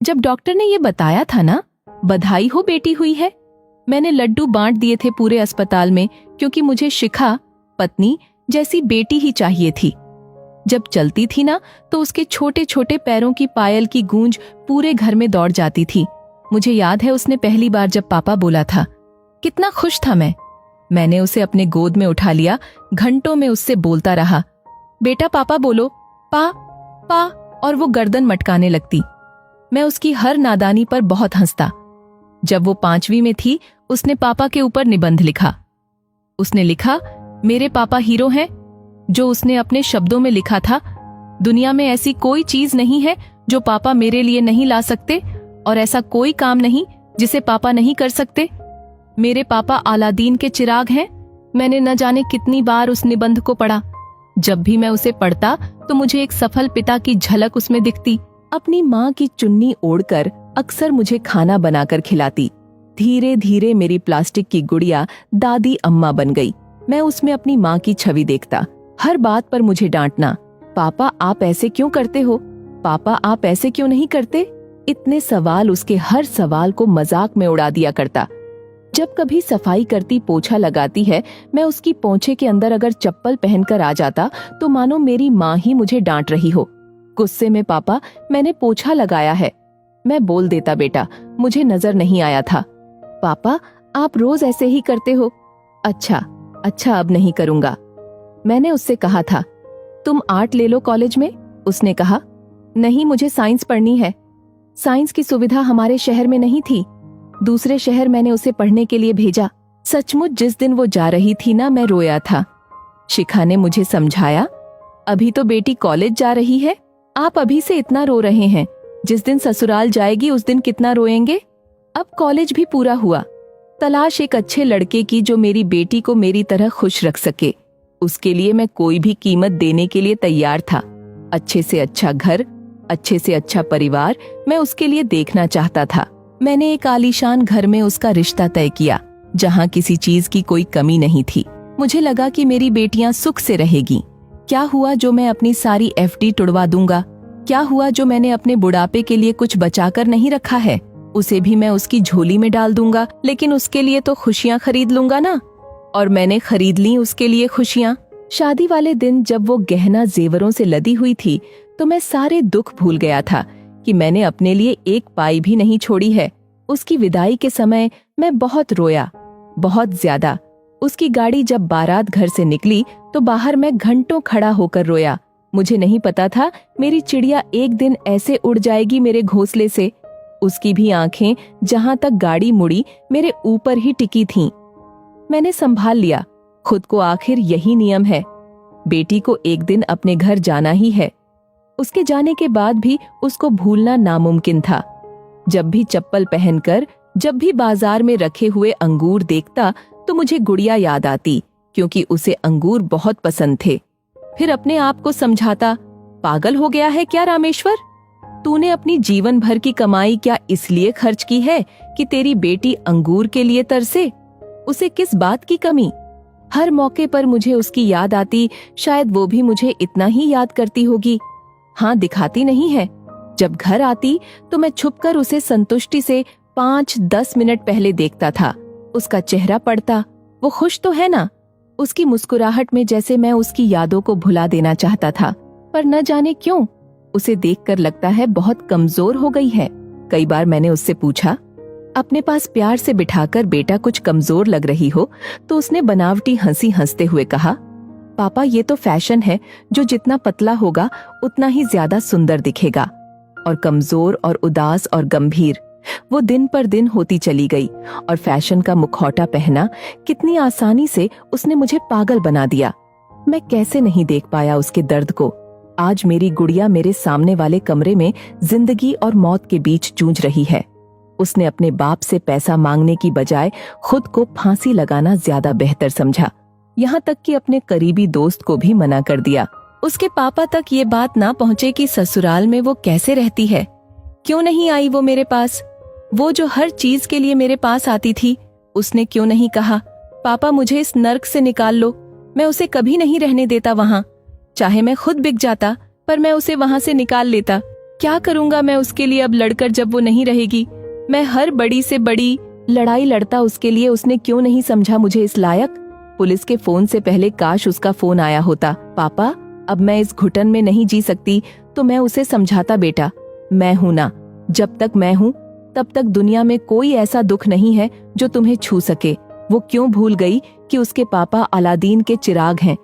जब डॉक्टर ने ये बताया था ना, बधाई हो बेटी हुई है, मैंने लड्डू बांट दिए थे पूरे अस्पताल में, क्योंकि मुझे शिखा पत्नी जैसी बेटी ही चाहिए थी। जब चलती थी ना तो उसके छोटे छोटे पैरों की पायल की गूंज पूरे घर में दौड़ जाती थी। मुझे याद है उसने पहली बार जब पापा बोला था, कितना खुश था मैंने उसे अपने गोद में उठा लिया, घंटों में उससे बोलता रहा, बेटा पापा बोलो, पा पा, और वो गर्दन मटकाने लगती। मैं उसकी हर नादानी पर बहुत हंसता। जब वो 5वीं में थी, उसने पापा के ऊपर निबंध लिखा। उसने लिखा, मेरे पापा हीरो हैं। जो उसने अपने शब्दों में लिखा था, दुनिया में ऐसी कोई चीज नहीं है जो पापा मेरे लिए नहीं ला सकते, और ऐसा कोई काम नहीं जिसे पापा नहीं कर सकते। मेरे पापा अलादीन के चिराग हैं। मैंने न जाने कितनी बार उस निबंध को पढ़ा। जब भी मैं उसे पढ़ता तो मुझे एक सफल पिता की झलक उसमें दिखती। अपनी माँ की चुन्नी ओढ़कर अक्सर मुझे खाना बनाकर खिलाती। धीरे धीरे मेरी प्लास्टिक की गुड़िया दादी अम्मा बन गई। मैं उसमें अपनी माँ की छवि देखता। हर बात पर मुझे डांटना, पापा आप ऐसे क्यों करते हो, पापा आप ऐसे क्यों नहीं करते। इतने सवाल, उसके हर सवाल को मजाक में उड़ा दिया करता। जब कभी सफाई करती पोछा लगाती है, मैं उसकी पोंछे के अंदर अगर चप्पल पहनकर आ जाता तो मानो मेरी माँ ही मुझे डांट रही हो। गुस्से में, पापा मैंने पोछा लगाया है। मैं बोल देता, बेटा मुझे नजर नहीं आया था। पापा आप रोज ऐसे ही करते हो। अच्छा अब नहीं करूंगा। मैंने उससे कहा था, तुम आर्ट ले लो कॉलेज में। उसने कहा, नहीं मुझे साइंस पढ़नी है। साइंस की सुविधा हमारे शहर में नहीं थी। दूसरे शहर मैंने उसे पढ़ने के लिए भेजा। सचमुच जिस दिन वो जा रही थी ना, मैं रोया था। शिखा ने मुझे समझाया, अभी तो बेटी कॉलेज जा रही है, आप अभी से इतना रो रहे हैं। जिस दिन ससुराल जाएगी उस दिन कितना रोएंगे। अब कॉलेज भी पूरा हुआ। तलाश एक अच्छे लड़के की जो मेरी बेटी को मेरी तरह खुश रख सके। उसके लिए मैं कोई भी कीमत देने के लिए तैयार था। अच्छे से अच्छा घर, अच्छे से अच्छा परिवार मैं उसके लिए देखना चाहता था। मैंने एक आलीशान घर में उसका रिश्ता तय किया, जहाँ किसी चीज की कोई कमी नहीं थी। मुझे लगा कि मेरी बेटियां सुख से रहेगी। क्या हुआ जो मैं अपनी सारी एफडी तुड़वा दूंगा। क्या हुआ जो मैंने अपने बुढ़ापे के लिए कुछ बचाकर नहीं रखा है, उसे भी मैं उसकी झोली में डाल दूंगा। लेकिन उसके लिए तो खुशियां खरीद लूंगा ना। और मैंने खरीद ली उसके लिए खुशियां। शादी वाले दिन जब वो गहना जेवरों से लदी हुई थी तो मैं सारे दुख भूल गया था कि मैंने अपने लिए एक पाई भी नहीं छोड़ी है। उसकी विदाई के समय मैं बहुत रोया, बहुत ज्यादा। उसकी गाड़ी जब बारात घर से निकली तो बाहर मैं घंटों खड़ा होकर रोया। मुझे नहीं पता था मेरी चिड़िया एक दिन ऐसे उड़ जाएगी मेरे घोंसले से। उसकी भी आंखें जहां तक गाड़ी मुड़ी मेरे ऊपर ही टिकी थीं। मैंने संभाल लिया खुद को। आखिर यही नियम है, बेटी को एक दिन अपने घर जाना ही है। उसके जाने के बाद भी उसको भूलना नामुमकिन था। जब भी चप्पल पहनकर, जब भी बाजार में रखे हुए अंगूर देखता तो मुझे गुड़िया याद आती, क्योंकि उसे अंगूर बहुत पसंद थे। फिर अपने आप को समझाता, पागल हो गया है क्या रामेश्वर, तूने अपनी जीवन भर की कमाई क्या इसलिए खर्च की है कि तेरी बेटी अंगूर के लिए तरसे। उसे किस बात की कमी। हर मौके पर मुझे उसकी याद आती। शायद वो भी मुझे इतना ही याद करती होगी। हाँ, दिखाती नहीं है। जब घर आती तो मैं छुपकर उसे संतुष्टि से 5-10 मिनट पहले देखता था। उसका चेहरा पढ़ता, वो खुश तो है ना। उसकी मुस्कुराहट में जैसे मैं उसकी यादों को भुला देना चाहता था, पर न जाने क्यों उसे देखकर लगता है बहुत कमजोर हो गई है। कई बार मैंने उससे पूछा, अपने पास प्यार से बिठाकर, बेटा कुछ कमजोर लग रही हो, तो उसने बनावटी हंसी हंसते हुए कहा, पापा ये तो फैशन है, जो जितना पतला होगा उतना ही ज्यादा सुंदर दिखेगा। और कमजोर और उदास और गंभीर वो दिन पर दिन होती चली गई। और फैशन का मुखौटा पहना कितनी आसानी से उसने मुझे पागल बना दिया। मैं कैसे नहीं देख पाया उसके दर्द को। आज मेरी गुड़िया मेरे सामने वाले कमरे में जिंदगी और मौत के बीच जूझ रही है। उसने अपने बाप से पैसा मांगने की बजाय खुद को फांसी लगाना ज्यादा बेहतर समझा। यहाँ तक कि अपने करीबी दोस्त को भी मना कर दिया। उसके पापा तक ये बात ना पहुंचे कि ससुराल में वो कैसे रहती है। क्यों नहीं आई वो मेरे पास? वो जो हर चीज के लिए मेरे पास आती थी, उसने क्यों नहीं कहा, पापा मुझे इस नर्क से निकाल लो। मैं उसे कभी नहीं रहने देता वहां। चाहे मैं खुद बिक जाता, पर मैं उसे वहां से निकाल लेता। क्या करूंगा मैं उसके लिए अब लड़कर जब वो नहीं रहेगी। मैं हर बड़ी से बड़ी लड़ाई लड़ता उसके लिए, उसने क्यों नहीं समझा मुझे इस लायक। पुलिस के फोन से पहले काश उसका फोन आया होता। पापा, अब मैं इस घुटन में नहीं जी सकती, तो मैं उसे समझाता। बेटा, मैं हूं ना, जब तक मैं हूं तब तक दुनिया में कोई ऐसा दुख नहीं है जो तुम्हें छू सके। वो क्यों भूल गई कि उसके पापा अलादीन के चिराग हैं,